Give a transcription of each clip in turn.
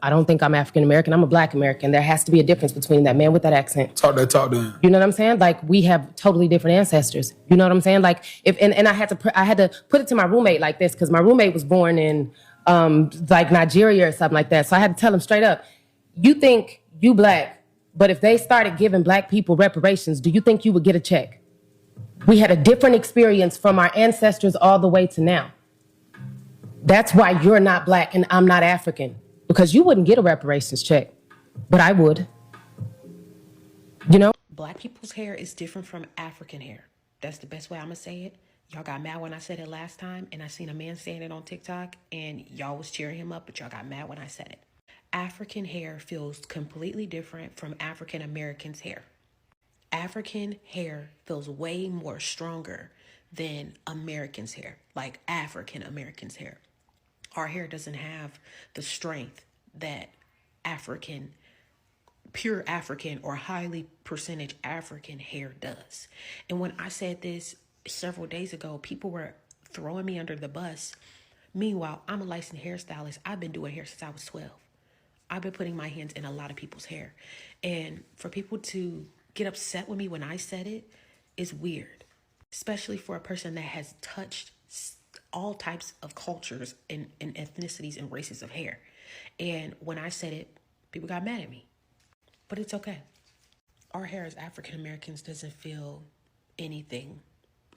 I don't think I'm African American. I'm a Black American. There has to be a difference between that man with that accent. Talk that talk then. You know what I'm saying? Like, we have totally different ancestors. You know what I'm saying? Like, if and I had to put it to my roommate like this, because my roommate was born in like Nigeria or something like that. So I had to tell him straight up, you think you Black, but if they started giving Black people reparations, do you think you would get a check? We had a different experience from our ancestors all the way to now. That's why you're not Black and I'm not African. Because you wouldn't get a reparations check, but I would. You know? Black people's hair is different from African hair. That's the best way I'm gonna say it. Y'all got mad when I said it last time, and I seen a man saying it on TikTok, and y'all was cheering him up, but y'all got mad when I said it. African hair feels completely different from African Americans' hair. African hair feels way more stronger than Americans' hair, like African Americans' hair. Our hair doesn't have the strength that pure African or highly percentage African hair does. And when I said this several days ago, people were throwing me under the bus. Meanwhile, I'm a licensed hairstylist. I've been doing hair since I was 12. I've been putting my hands in a lot of people's hair. And for people to get upset with me when I said it is weird, especially for a person that has touched all types of cultures and ethnicities and races of hair. And when I said it, people got mad at me. But it's okay. Our hair as African Americans doesn't feel anything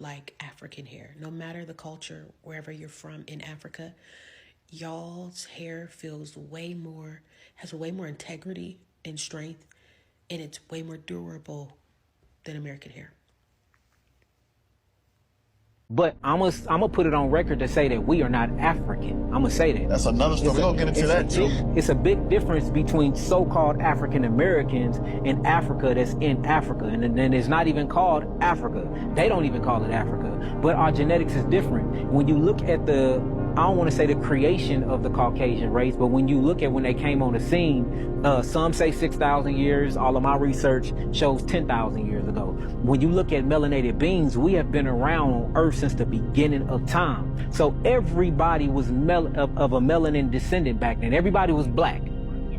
like African hair. No matter the culture, wherever you're from in Africa, y'all's hair has way more integrity and strength, and it's way more durable than American hair. But I'm gonna put it on record to say that we are not African. I'm gonna say that. That's another story. We're gonna get into that too. It's a big difference between so-called African Americans and Africa that's in Africa. And then it's not even called Africa. They don't even call it Africa. But our genetics is different. When you look at I don't want to say the creation of the Caucasian race, but when you look at when they came on the scene, some say 6,000 years. All of my research shows 10,000 years ago. When you look at melanated beings, we have been around on Earth since the beginning of time. So everybody was of a melanin descendant back then. Everybody was Black.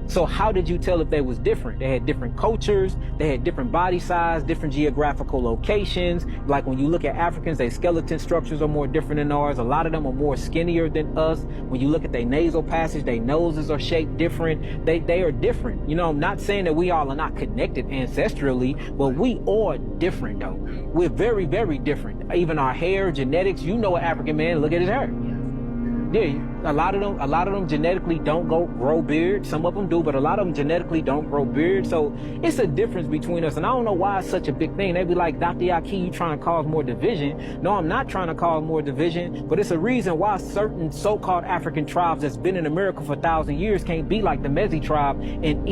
So how did you tell if they was different? They had different cultures, they had different body size, different geographical locations. Like when you look at Africans, their skeleton structures are more different than ours. A lot of them are more skinnier than us. When you look at their nasal passage, their noses are shaped different. They are different. You know, I'm not saying that we all are not connected ancestrally, but we are different though. We're very, very different. Even our hair, genetics, you know an African man, look at his hair. Yeah, a lot of them genetically don't grow beard. Some of them do, but a lot of them genetically don't grow beard. So it's a difference between us. And I don't know why it's such a big thing. They be like, Dr. Yaki, you trying to cause more division. No, I'm not trying to cause more division, but it's a reason why certain so-called African tribes that's been in America for 1,000 years can't be like the Mezi tribe and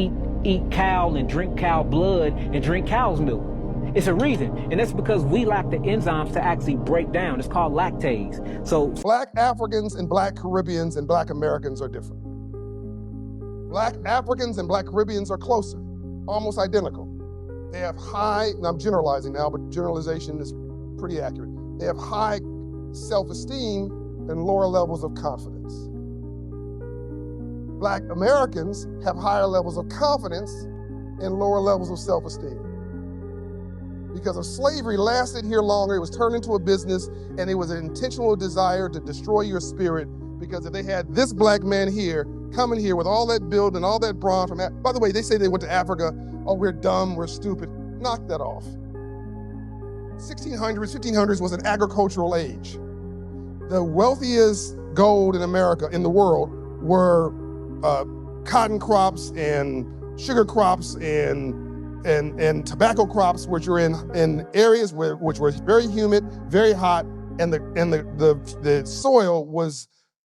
eat cow and drink cow blood and drink cow's milk. It's a reason, and that's because we lack the enzymes to actually break down. It's called lactase. So Black Africans and Black Caribbeans and Black Americans are different. Black Africans and Black Caribbeans are closer, almost identical. They have high, and I'm generalizing now, but generalization is pretty accurate. They have high self-esteem and lower levels of confidence. Black Americans have higher levels of confidence and lower levels of self-esteem. Because if slavery lasted here longer, it was turned into a business, and it was an intentional desire to destroy your spirit. Because if they had this Black man here, coming here with all that build and all that brawn from, by the way, they say they went to Africa, oh, we're dumb, we're stupid. Knock that off. 1600s, 1500s was an agricultural age. The wealthiest gold in America, in the world, were cotton crops and sugar crops and tobacco crops, which are in areas which were very humid, very hot, and the soil was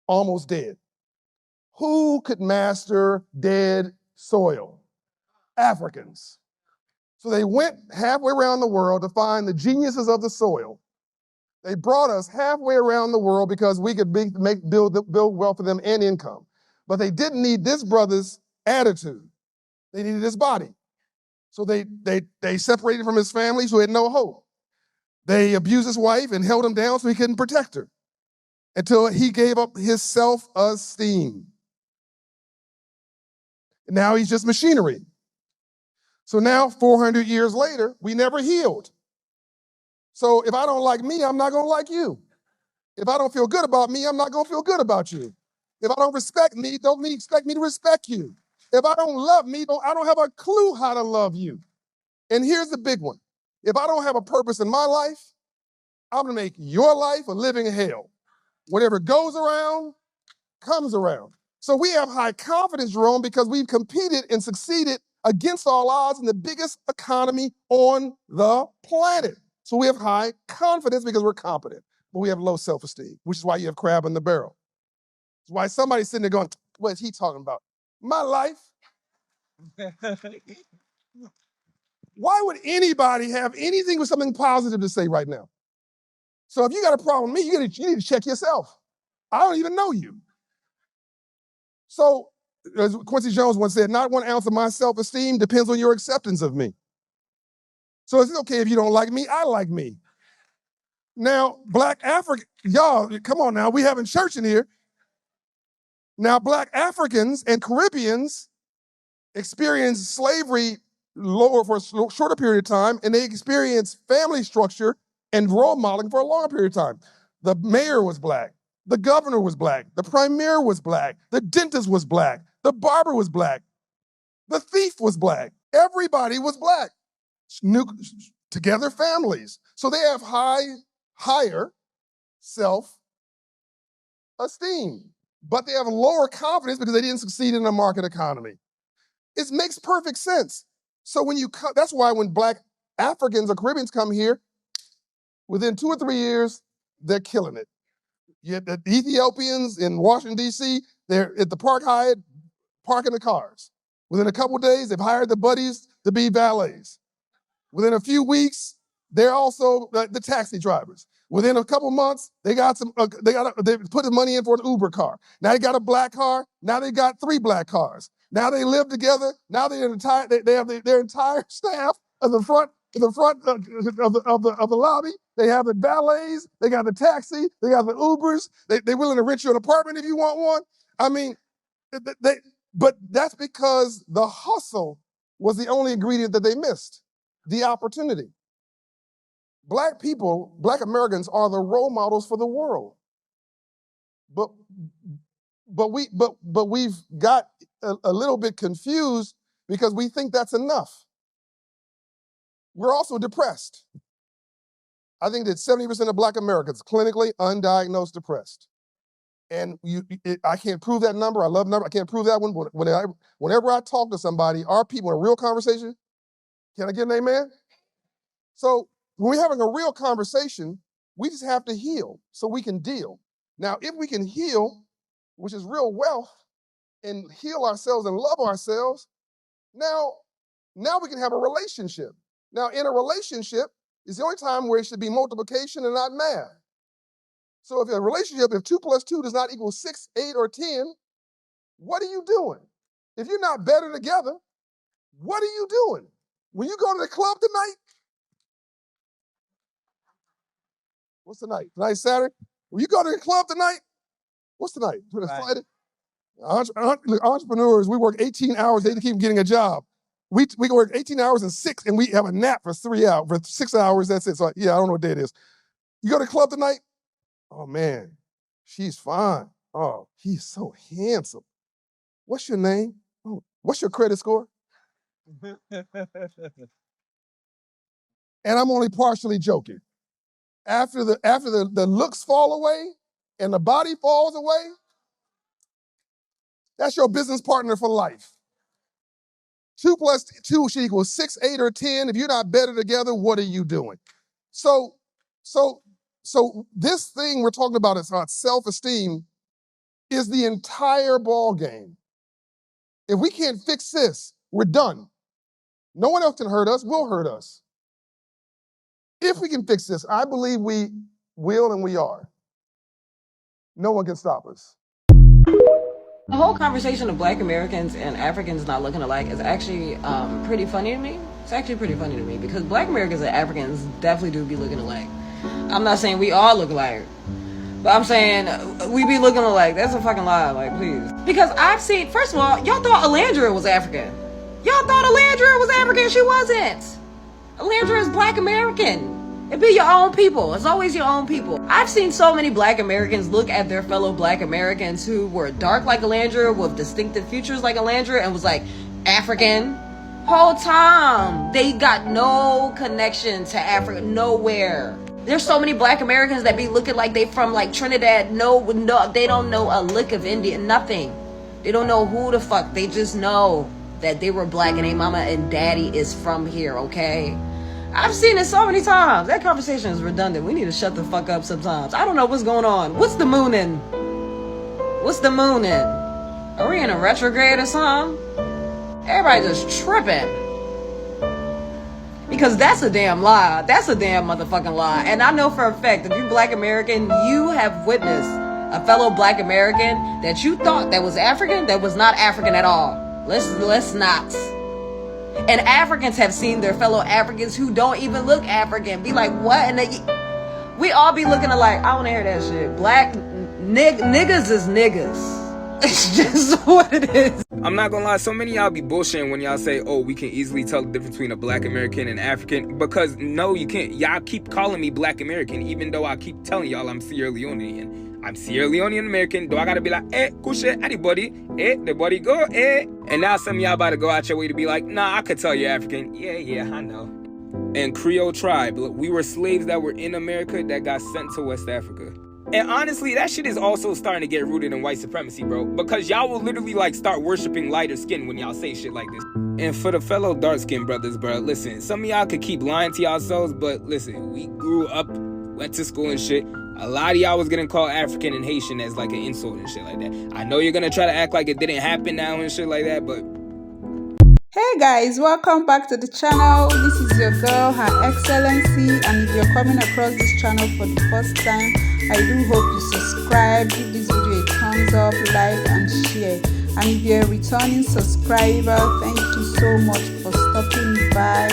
almost dead. Who could master dead soil? Africans. So they went halfway around the world to find the geniuses of the soil. They brought us halfway around the world because we could build wealth for them and income. But they didn't need this brother's attitude. They needed his body. So they separated from his family, so he had no hope. They abused his wife and held him down so he couldn't protect her until he gave up his self-esteem. Now he's just machinery. So now 400 years later, we never healed. So if I don't like me, I'm not going to like you. If I don't feel good about me, I'm not going to feel good about you. If I don't respect me, don't expect me to respect you. If I don't love me, I don't have a clue how to love you. And here's the big one. If I don't have a purpose in my life, I'm going to make your life a living hell. Whatever goes around, comes around. So we have high confidence, Jerome, because we've competed and succeeded against all odds in the biggest economy on the planet. So we have high confidence because we're competent, but we have low self-esteem, which is why you have crab in the barrel. It's why somebody's sitting there going, what is he talking about? My life? Why would anybody have anything with something positive to say right now? So if you got a problem with me, you need to check yourself. I don't even know you. So, as Quincy Jones once said, not 1 ounce of my self-esteem depends on your acceptance of me. So it's okay if you don't like me, I like me. Now, Black African, y'all, come on now, we having church in here. Now, Black Africans and Caribbeans experienced slavery lower for a shorter period of time, and they experienced family structure and role modeling for a longer period of time. The mayor was Black. The governor was Black. The premier was Black. The dentist was Black. The barber was Black. The thief was Black. Everybody was Black. Together families. So they have higher self-esteem, but they have lower confidence because they didn't succeed in a market economy. It makes perfect sense. So that's why when Black Africans or Caribbeans come here, within 2 or 3 years, they're killing it. You the Ethiopians in Washington, D.C., they're at the Park Hyatt parking the cars. Within a couple of days, they've hired the buddies to be valets. Within a few weeks, they're also the taxi drivers. Within a couple months, they put the money in for an Uber car. Now they got a Black car. Now they got 3 Black cars. Now they live together. Now they have their entire staff in the front of the lobby. They have the valets. They got the taxi. They got the Ubers. They're willing to rent you an apartment if you want one. I mean, but that's because the hustle was the only ingredient that they missed. The opportunity. Black people, Black Americans are the role models for the world. But we've got a little bit confused because we think that's enough. We're also depressed. I think that 70% of Black Americans clinically undiagnosed depressed. And I can't prove that number. I love number. I can't prove that one. Whenever I talk to somebody, our people in a real conversation, can I get an amen? So when we're having a real conversation, we just have to heal so we can deal. Now, if we can heal, which is real wealth, and heal ourselves and love ourselves, now we can have a relationship. Now, in a relationship, it's the only time where it should be multiplication and not math. So if a relationship, if 2 + 2 does not equal 6, 8, or 10, what are you doing? If you're not better together, what are you doing? When you go to the club tonight, what's tonight? Tonight's Saturday. When you go to the club tonight, what's tonight? Friday. Entrepreneurs, we work 18 hours, they keep getting a job. We can work 18 hours and we have a nap for 3 hours, for 6 hours, that's it. So yeah, I don't know what day it is. You go to the club tonight? Oh man, she's fine. Oh, he's so handsome. What's your name? Oh, what's your credit score? And I'm only partially joking. After the looks fall away and the body falls away, that's your business partner for life. 2 + 2 should equal 6, 8, or 10. If you're not better together, what are you doing? So this thing we're talking about is self-esteem is the entire ball game. If we can't fix this, we're done. No one else can hurt us, we'll hurt us. If we can fix this, I believe we will and we are. No one can stop us. The whole conversation of Black Americans and Africans not looking alike is actually pretty funny to me. It's actually pretty funny to me because Black Americans and Africans definitely do be looking alike. I'm not saying we all look alike, But I'm saying we be looking alike. That's a fucking lie. Like, please. Because I've seen. First of all, y'all thought Alandra was African. Y'all thought Alandra was African. She wasn't. Alandra is Black American. It be your own people. It's always your own people. I've seen so many Black Americans look at their fellow Black Americans who were dark like Alandra, with distinctive features like Alandra, and was like, African. Whole time, they got no connection to Africa, nowhere. There's so many Black Americans that be looking like they from like Trinidad. No, they don't know a lick of India, nothing. They don't know who the fuck. They just know that they were Black and their mama and daddy is from here, okay? I've seen it so many times. That conversation is redundant. We need to shut the fuck up sometimes. I don't know what's going on. What's the moon in? What's the moon in? Are we in a retrograde or something? Everybody just tripping. Because that's a damn lie. That's a damn motherfucking lie. And I know for a fact, if you're Black American, you have witnessed a fellow Black American that you thought that was African, that was not African at all. Let's not. And Africans have seen their fellow Africans who don't even look African be like, what? And we all be looking alike. I want to hear that shit. Black niggas is niggas. It's just what it is. I'm not gonna lie, so many of y'all be bullshitting when y'all say, oh, we can easily tell the difference between a Black American and African, because no, you can't. Y'all keep calling me Black American, even though I keep telling y'all I'm Sierra Leonean. I'm Sierra Leonean American. Do I gotta be like, kushe, anybody, the body go, And now some of y'all about to go out your way to be like, nah, I could tell you're African. Yeah, I know. And Creole tribe, look, we were slaves that were in America that got sent to West Africa. And honestly, that shit is also starting to get rooted in white supremacy, bro. Because y'all will literally, like, start worshiping lighter skin when y'all say shit like this. And for the fellow dark-skinned brothers, bro, listen, some of y'all could keep lying to yourselves, but listen, we grew up, went to school and shit. A lot of y'all was getting called African and Haitian as, like, an insult and shit like that. I know you're gonna try to act like it didn't happen now and shit like that, but... Hey guys, welcome back to the channel. This is your girl, Her Excellency, and if you're coming across this channel for the first time, I do hope you subscribe, give this video a thumbs up, like and share. And if you're a returning subscriber, thank you so much for stopping by.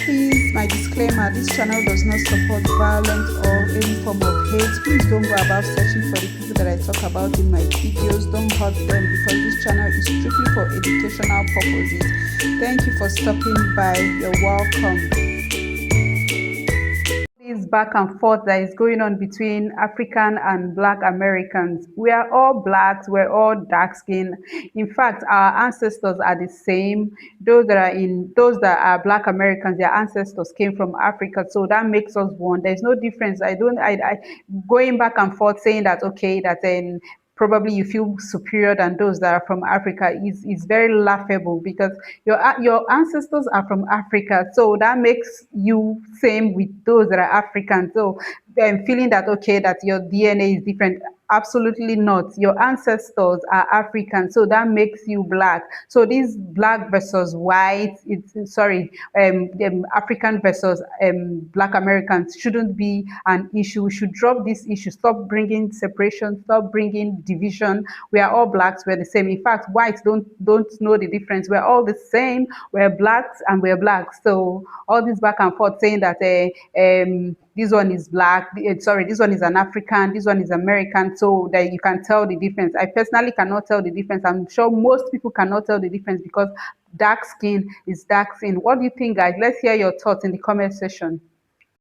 Please, my disclaimer, this channel does not support violence or any form of hate. Please don't go about searching for the people that I talk about in my videos. Don't hurt them, because this channel is strictly for educational purposes. Thank you for stopping by. You're welcome. This back and forth that is going on between African and Black Americans. We are all Blacks, we're all dark skinned. In fact, our ancestors are the same. Those that are Black Americans, their ancestors came from Africa, so that makes us one. There's no difference. I going back and forth saying that, okay, that then probably you feel superior than those that are from Africa is very laughable, because your ancestors are from Africa, so that makes you same with those that are African. So feeling that, okay, that your DNA is different. Absolutely not. Your ancestors are African, so that makes you Black. So this Black versus white, African versus Black Americans shouldn't be an issue. We should drop this issue. Stop bringing separation. Stop bringing division. We are all Blacks. We're the same. In fact, whites don't know the difference. We're all the same. We're Blacks and we're Blacks. So all this back and forth saying that this one is Black, this one is an African, this one is American, so that you can tell the difference. I personally cannot tell the difference. I'm sure most people cannot tell the difference, because dark skin is dark skin. What do you think, guys? Let's hear your thoughts in the comment section.